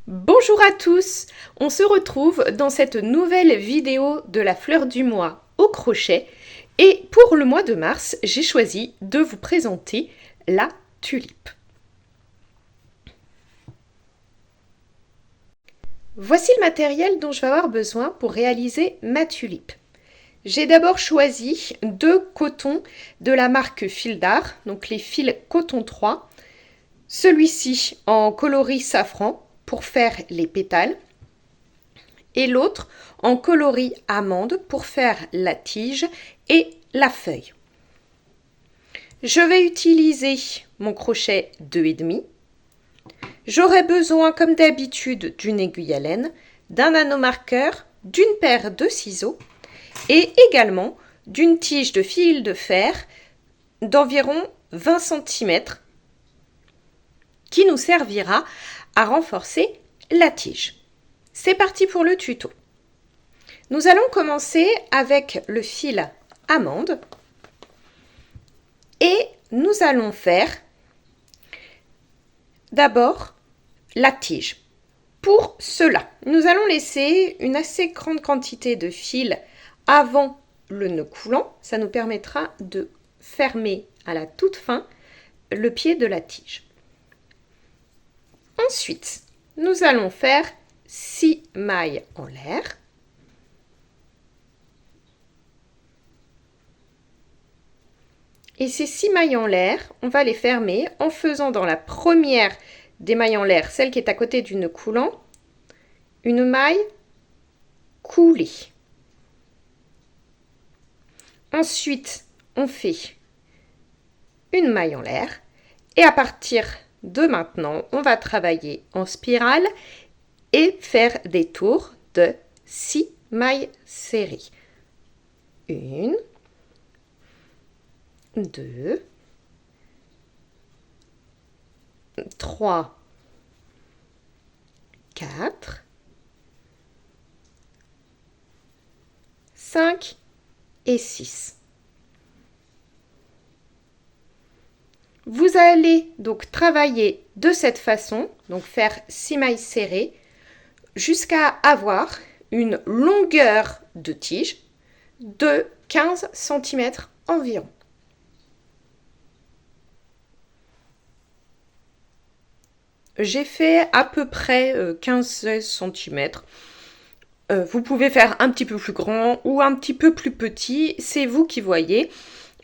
Bonjour à tous, on se retrouve dans cette nouvelle vidéo de la fleur du mois au crochet et pour le mois de mars, j'ai choisi de vous présenter la tulipe. Voici le matériel dont je vais avoir besoin pour réaliser ma tulipe. J'ai d'abord choisi deux cotons de la marque Fil d'Art, donc les fils coton 3, celui-ci en coloris safran pour faire les pétales et l'autre en coloris amande pour faire la tige et la feuille. Je vais utiliser mon crochet 2,5. J'aurai besoin comme d'habitude d'une aiguille à laine, d'un anneau marqueur, d'une paire de ciseaux et également d'une tige de fil de fer d'environ 20 cm qui nous servira à renforcer la tige. C'est parti pour le tuto. Nous allons commencer avec le fil amande et nous allons faire d'abord la tige. Pour cela, nous allons laisser une assez grande quantité de fil avant le nœud coulant. Ça nous permettra de fermer à la toute fin le pied de la tige. Ensuite, nous allons faire 6 mailles en l'air. Et ces 6 mailles en l'air, on va les fermer en faisant dans la première des mailles en l'air, celle qui est à côté du nœud coulant, une maille coulée. Ensuite, on fait une maille en l'air et à partir de maintenant, on va travailler en spirale et faire des tours de 6 mailles serrées. 1, 2, 3, 4, 5 et 6. Vous allez donc travailler de cette façon, donc faire 6 mailles serrées, jusqu'à avoir une longueur de tige de 15 cm environ. J'ai fait à peu près 15 cm. Vous pouvez faire un petit peu plus grand ou un petit peu plus petit, c'est vous qui voyez.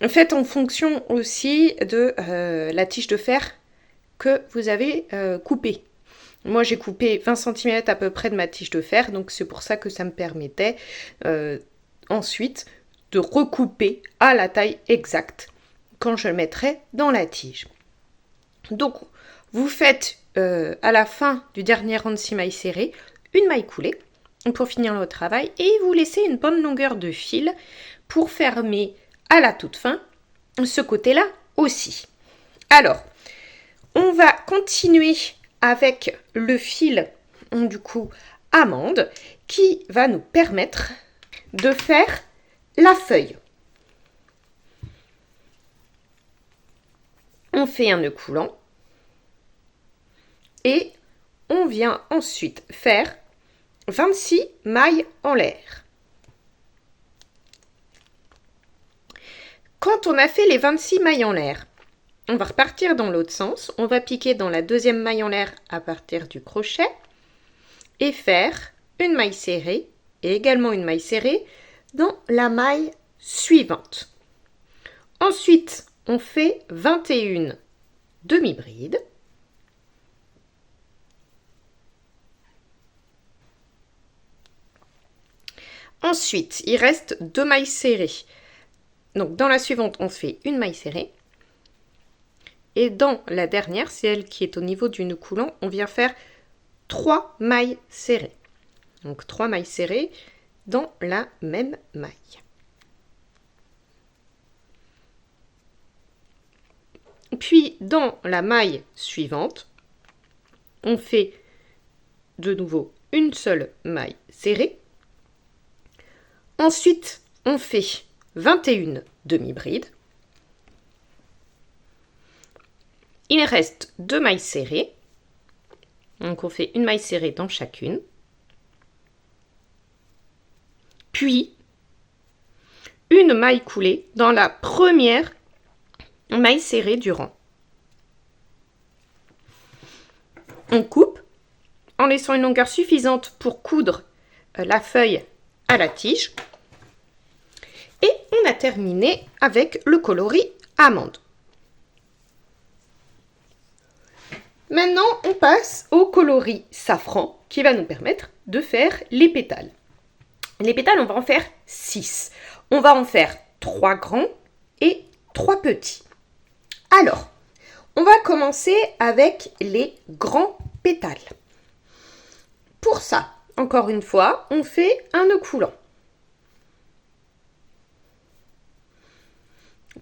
Faites en fonction aussi de la tige de fer que vous avez coupée. Moi, j'ai coupé 20 cm à peu près de ma tige de fer, donc c'est pour ça que ça me permettait ensuite de recouper à la taille exacte quand je le mettrai dans la tige. Donc, vous faites à la fin du dernier rang de 6 mailles serrées, une maille coulée pour finir le travail et vous laissez une bonne longueur de fil pour fermer à la toute fin ce côté-là aussi. Alors, on va continuer avec le fil du coup amande qui va nous permettre de faire la feuille. On fait un nœud coulant et on vient ensuite faire 26 mailles en l'air. Quand on a fait les 26 mailles en l'air, on va repartir dans l'autre sens. On va piquer dans la deuxième maille en l'air à partir du crochet et faire une maille serrée et également une maille serrée dans la maille suivante. Ensuite, on fait 21 demi-brides. Ensuite, il reste 2 mailles serrées. Donc, dans la suivante, on fait une maille serrée. Et dans la dernière, celle qui est au niveau du nœud coulant, on vient faire 3 mailles serrées. Donc, 3 mailles serrées dans la même maille. Puis, dans la maille suivante, on fait de nouveau une seule maille serrée. Ensuite, on fait 21 demi-brides. Il reste 2 mailles serrées. Donc on fait une maille serrée dans chacune. Puis une maille coulée dans la première maille serrée du rang. On coupe en laissant une longueur suffisante pour coudre la feuille à la tige. Et on a terminé avec le coloris amande. Maintenant, on passe au coloris safran qui va nous permettre de faire les pétales. Les pétales, on va en faire 6. On va en faire 3 grands et 3 petits. Alors, on va commencer avec les grands pétales. Pour ça, encore une fois, on fait un nœud coulant.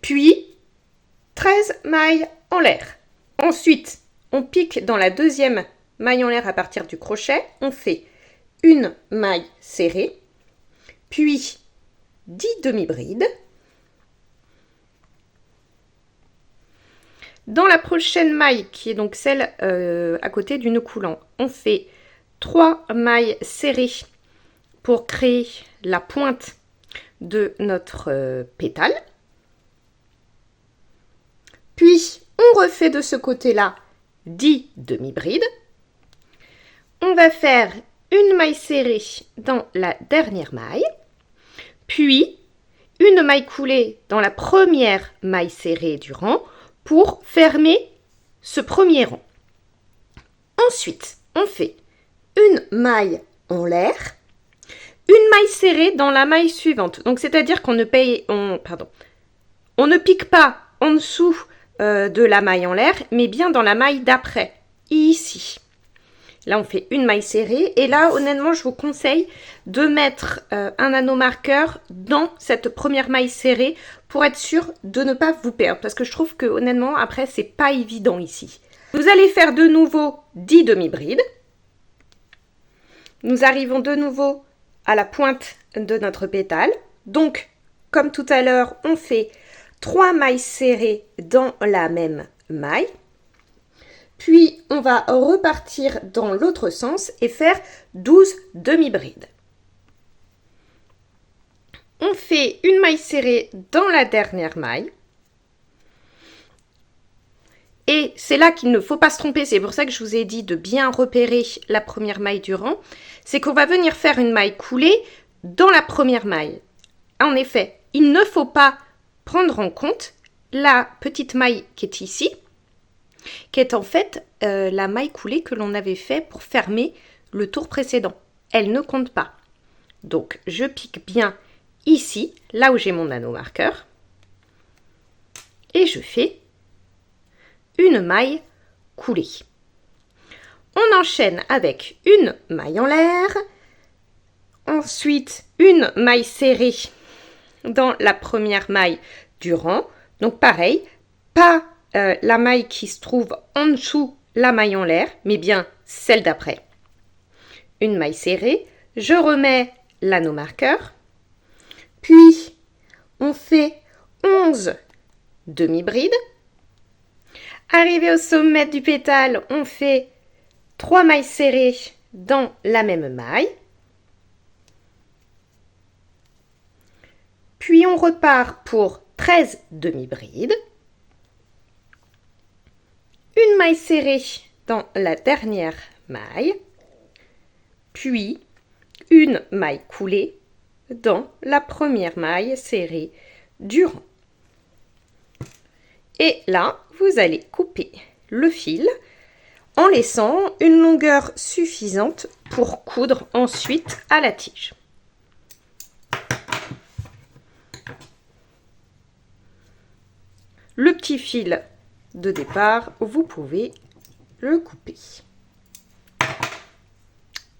Puis, 13 mailles en l'air. Ensuite, on pique dans la deuxième maille en l'air à partir du crochet. On fait une maille serrée, puis 10 demi-brides. Dans la prochaine maille, qui est donc celle à côté du nœud coulant, on fait 3 mailles serrées pour créer la pointe de notre pétale. Puis, on refait de ce côté-là 10 demi-brides. On va faire une maille serrée dans la dernière maille, puis une maille coulée dans la première maille serrée du rang pour fermer ce premier rang. Ensuite, on fait une maille en l'air, une maille serrée dans la maille suivante. Donc, c'est-à-dire qu'on ne pique pas en dessous de la maille en l'air, mais bien dans la maille d'après, ici. Là, on fait une maille serrée. Et là, honnêtement, je vous conseille de mettre un anneau marqueur dans cette première maille serrée pour être sûr de ne pas vous perdre. Parce que je trouve que, honnêtement, après, c'est pas évident ici. Vous allez faire de nouveau 10 demi-brides. Nous arrivons de nouveau à la pointe de notre pétale. Donc, comme tout à l'heure, on fait 3 mailles serrées dans la même maille. Puis, on va repartir dans l'autre sens et faire 12 demi-brides. On fait une maille serrée dans la dernière maille. Et c'est là qu'il ne faut pas se tromper, c'est pour ça que je vous ai dit de bien repérer la première maille du rang. C'est qu'on va venir faire une maille coulée dans la première maille. En effet, il ne faut pas prendre en compte la petite maille qui est ici, qui est en fait la maille coulée que l'on avait fait pour fermer le tour précédent. Elle ne compte pas. Donc, je pique bien ici, là où j'ai mon anneau marqueur, et je fais une maille coulée. On enchaîne avec une maille en l'air, ensuite une maille serrée dans la première maille du rang. Donc pareil, pas la maille qui se trouve en dessous la maille en l'air, mais bien celle d'après. Une maille serrée, je remets l'anneau marqueur, puis on fait 11 demi-brides. Arrivé au sommet du pétale, on fait 3 mailles serrées dans la même maille. Puis on repart pour 13 demi-brides. Une maille serrée dans la dernière maille. Puis une maille coulée dans la première maille serrée du rang. Et là, vous allez couper le fil en laissant une longueur suffisante pour coudre ensuite à la tige. Le petit fil de départ, vous pouvez le couper.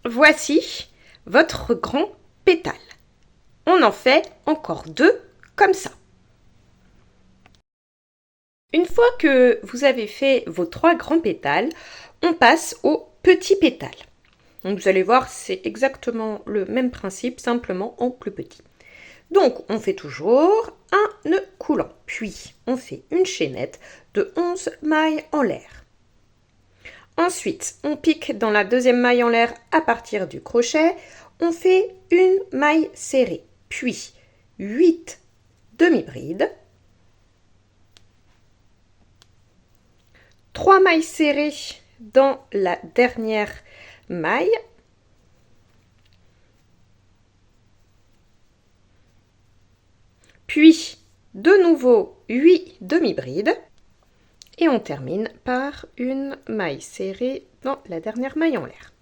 Voici votre grand pétale. On en fait encore 2 comme ça. Une fois que vous avez fait vos 3 grands pétales, on passe au petit pétale. Donc vous allez voir, c'est exactement le même principe, simplement en plus petit. Donc on fait toujours un nœud coulant, puis on fait une chaînette de 11 mailles en l'air. Ensuite, on pique dans la deuxième maille en l'air à partir du crochet. On fait une maille serrée, puis 8 demi-brides, 3 mailles serrées dans la dernière maille, puis de nouveau 8 demi-brides et on termine par une maille serrée dans la dernière maille en l'air.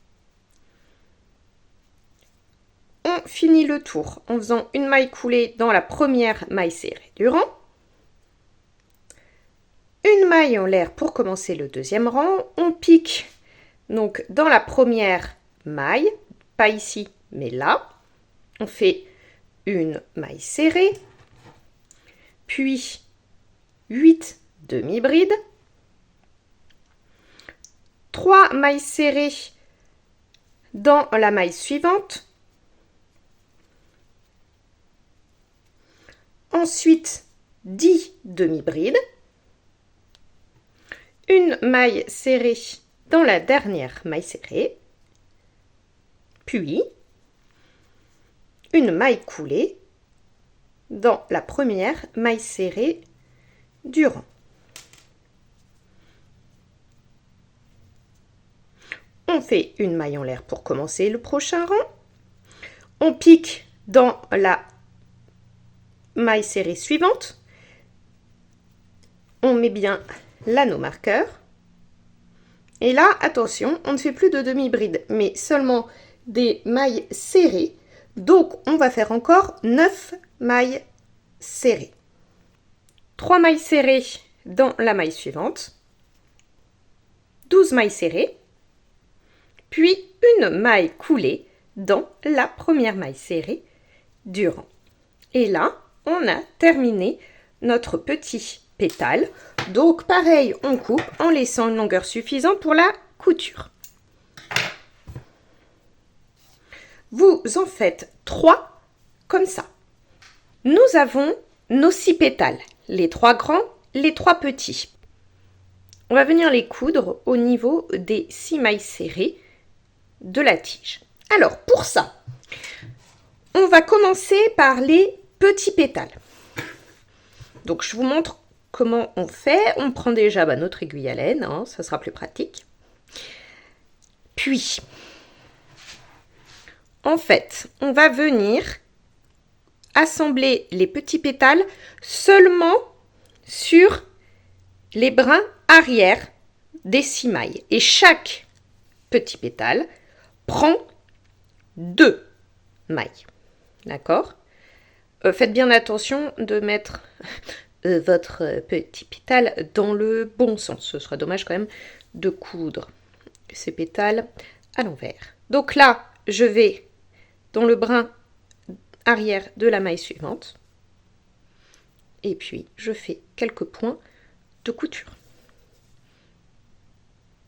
On finit le tour en faisant une maille coulée dans la première maille serrée du rang, une maille en l'air pour commencer le deuxième rang, on pique donc dans la première maille, pas ici mais là, on fait une maille serrée, puis 8 demi-brides, 3 mailles serrées dans la maille suivante, ensuite 10 demi-brides, une maille serrée dans la dernière maille serrée, puis une maille coulée dans la première maille serrée du rang. On fait une maille en l'air pour commencer le prochain rang. On pique dans la maille serrée suivante. On met bien l'anneau marqueur. Et là, attention, on ne fait plus de demi-bride, mais seulement des mailles serrées. Donc, on va faire encore 9 mailles serrées. 3 mailles serrées dans la maille suivante. 12 mailles serrées. Puis une maille coulée dans la première maille serrée du rang. Et là, on a terminé notre petit pétale. Donc pareil, on coupe en laissant une longueur suffisante pour la couture. Vous en faites 3 comme ça. Nous avons nos 6 pétales, les 3 grands, les 3 petits. On va venir les coudre au niveau des 6 mailles serrées de la tige. Alors pour ça, on va commencer par les petits pétales. Donc je vous montre comment on fait. On prend déjà notre aiguille à laine, hein, ça sera plus pratique. Puis, en fait, on va venir assembler les petits pétales seulement sur les brins arrière des 6 mailles. Et chaque petit pétale prend 2 mailles. D'accord ? Faites bien attention de mettre votre petit pétale dans le bon sens. Ce serait dommage quand même de coudre ces pétales à l'envers. Donc là, je vais dans le brin arrière de la maille suivante. Et puis, je fais quelques points de couture.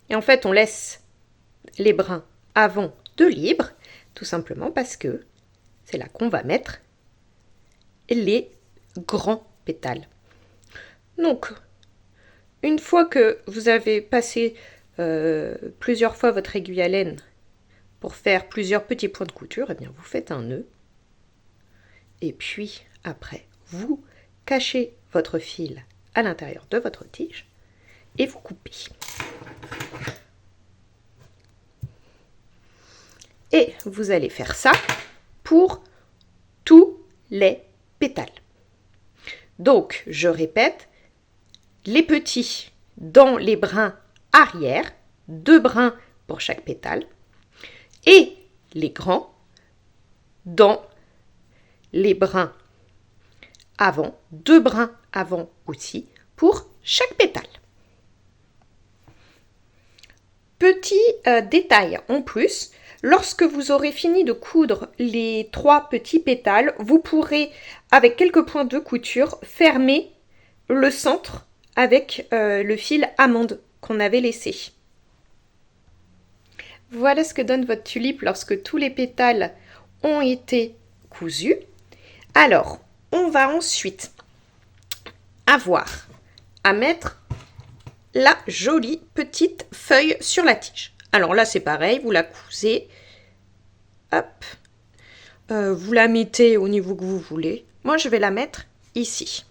Et en fait, on laisse les brins avant de libre, tout simplement parce que c'est là qu'on va mettre les grands pétales. Donc, une fois que vous avez passé plusieurs fois votre aiguille à laine pour faire plusieurs petits points de couture, eh bien vous faites un nœud. Et puis, après, vous cachez votre fil à l'intérieur de votre tige et vous coupez. Et vous allez faire ça pour tous les pétales. Donc, je répète, les petits dans les brins arrière, 2 brins pour chaque pétale, et les grands dans les brins avant, 2 brins avant aussi pour chaque pétale. Petit détail en plus, lorsque vous aurez fini de coudre les 3 petits pétales, vous pourrez, avec quelques points de couture, fermer le centre avec le fil amande qu'on avait laissé. Voilà ce que donne votre tulipe lorsque tous les pétales ont été cousus. Alors, on va ensuite avoir à mettre la jolie petite feuille sur la tige. Alors là, c'est pareil, vous la cousez. Hop. Vous la mettez au niveau que vous voulez. Moi, je vais la mettre ici.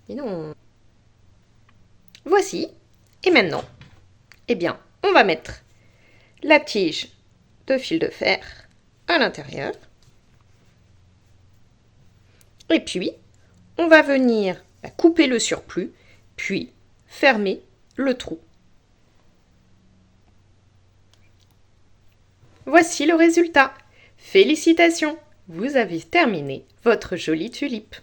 Et non. Voici. Et maintenant, eh bien, on va mettre la tige de fil de fer à l'intérieur. Et puis, on va venir couper le surplus, puis fermer le trou. Voici le résultat. Félicitations, vous avez terminé votre jolie tulipe.